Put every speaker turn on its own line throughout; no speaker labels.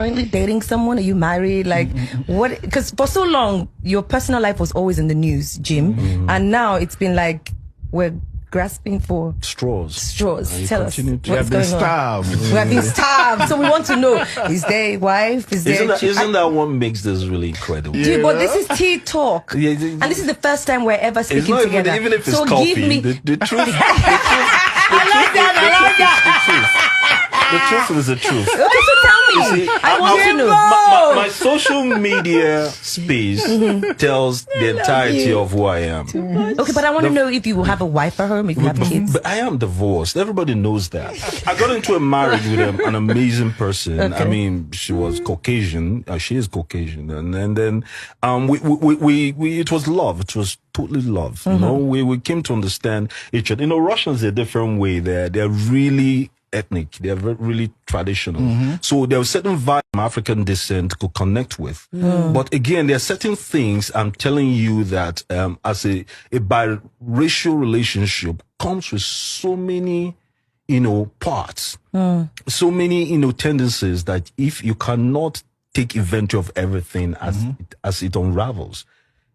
currently dating someone? Are you married? Like, what? Because for so long, your personal life was always in the news, Jim, and now it's been like we're grasping for
straws.
Tell us
We have been starved.
We have been starved, so we want to know: is there a wife?
Isn't that what makes this really incredible?
Dude, but this is tea talk, and this is the first time we're ever speaking together.
Even if it's
so
coffee,
give me
the truth.
I like that.
The truth is the truth.
Okay, so tell me. I want to know.
My social media space tells the entirety of who I am.
Okay, but I want to know if you will have a wife at home, if you have kids.
But I am divorced. Everybody knows that. I got into a marriage with an amazing person. Okay. I mean, she was Caucasian. She is Caucasian, and then it was love. It was totally love. You know, we came to understand each other. You know, Russians are a different way. They're really ethnic. They're really traditional. So there was certain vibe African descent could connect with. But again, there are certain things I'm telling you that as a biracial relationship comes with so many, parts, so many, tendencies that if you cannot take inventory of everything as it unravels,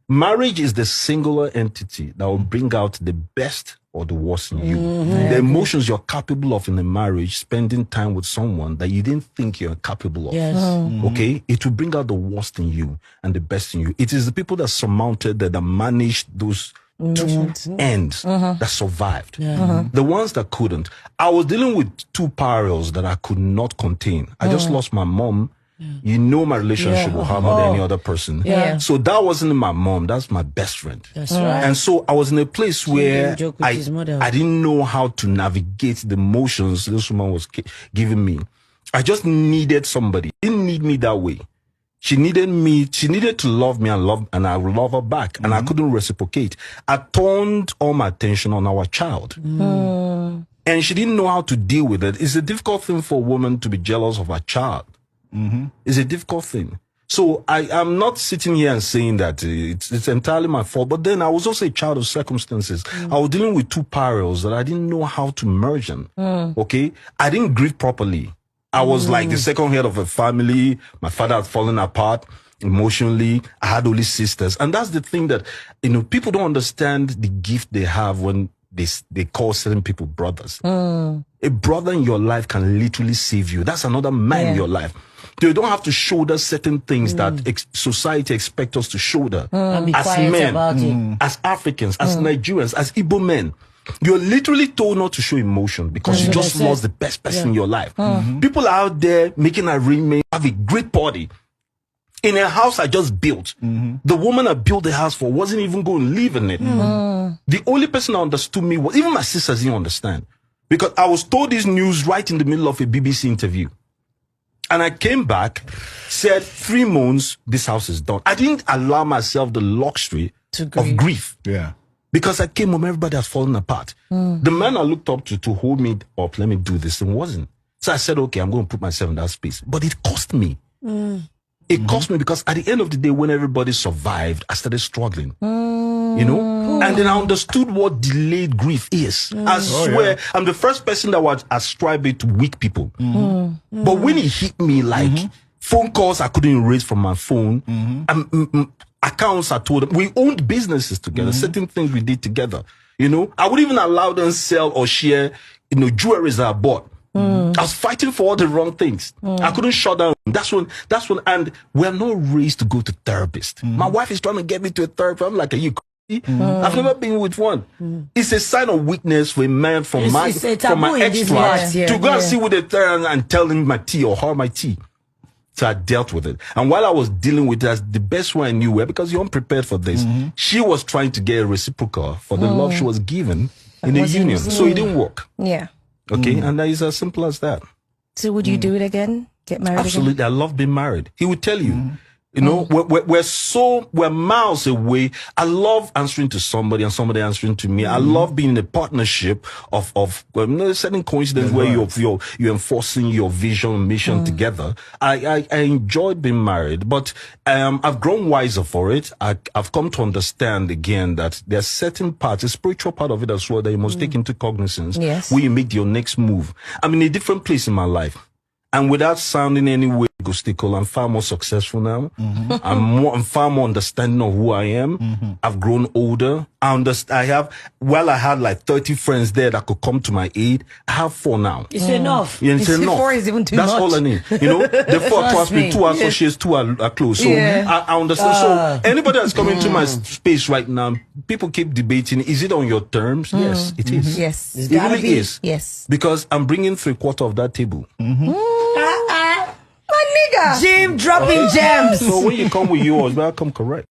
marriage is the singular entity that will bring out the best or the worst in you. The emotions you're capable of in a marriage, spending time with someone that you didn't think you're capable of.
Yes.
Okay? It will bring out the worst in you and the best in you. It is the people that surmounted that managed those two ends that survived. The ones that couldn't. I was dealing with two perils that I could not contain. I just lost my mom. You know my relationship with her more than any other person. So that wasn't my mom. That's my best friend.
That's right.
And so I was in a place where I didn't know how to navigate the emotions this woman was giving me. I just needed somebody. She didn't need me that way. She needed me. She needed to love me and I would love her back. And I couldn't reciprocate. I turned all my attention on our child. And she didn't know how to deal with it. It's a difficult thing for a woman to be jealous of her child. It's a difficult thing. So I'm not sitting here and saying that it's entirely my fault, but then I was also a child of circumstances. I was dealing with two perils that I didn't know how to merge them. Okay? I didn't grieve properly. I was like the second head of a family. My father had fallen apart emotionally. I had only sisters. And that's the thing that, people don't understand the gift they have when they call certain people brothers. A brother in your life can literally save you. That's another man in your life. You don't have to shoulder certain things that society expects us to shoulder. As men, as Africans, as Nigerians, as Igbo men. You're literally told not to show emotion because you just lost the best person in your life. People are out there making arrangements, have a great party. In a house I just built. The woman I built the house for wasn't even going to live in it. The only person that understood me was, even my sisters didn't understand. Because I was told this news right in the middle of a BBC interview. And I came back, said 3 months, this house is done. I didn't allow myself the luxury of grief. Yeah. Because I came home, everybody has fallen apart. The man I looked up to hold me up, let me do this, and wasn't. So I said, okay, I'm going to put myself in that space. But it cost me. It cost me because at the end of the day, when everybody survived, I started struggling. And then I understood what delayed grief is. I swear, I'm the first person that would ascribe it to weak people. But when it hit me, like phone calls I couldn't erase from my phone, accounts I told them, we owned businesses together, certain things we did together. I wouldn't even allow them sell or share, jewelries that I bought. I was fighting for all the wrong things. I couldn't shut down. That's when, and we're not raised to go to therapists. My wife is trying to get me to a therapist. I'm like, are you crazy? I've never been with one. It's a sign of weakness for a man from my extra to go and see with a therapist and tell him my tea or her my tea. So I dealt with it. And while I was dealing with it, the best way I knew where, because you're unprepared for this, she was trying to get a reciprocal for the love she was given in the union. So it didn't work. Yeah. Okay, and that is as simple as that.
So would you do it again? Get married
Absolutely.
again?
I love being married. He would tell you. We're miles away. I love answering to somebody and somebody answering to me. I love being in a partnership of certain coincidence where you're enforcing your vision and mission together. I enjoyed being married, but I've grown wiser for it. I've come to understand again that there's certain parts, a spiritual part of it as well, that you must take into cognizance when you make your next move. I'm in a different place in my life. And without sounding any way egotistical. I'm far more successful now. I'm far more understanding of who I am. I've grown older. I had like 30 friends there that could come to my aid. I have 4 now.
It's enough.
Yeah, it's enough.
4 is even too
That's
much.
all I need. You know, the 4 trust me, 2 associates, 2 are close. So I understand. So anybody that's coming to my space right now, people keep debating, is it on your terms? Yes, it is.
Yes.
It really is.
Yes.
Because I'm bringing 3/4 of that table.
My nigga.
Jim dropping gems.
So when you come with yours, well, come correct.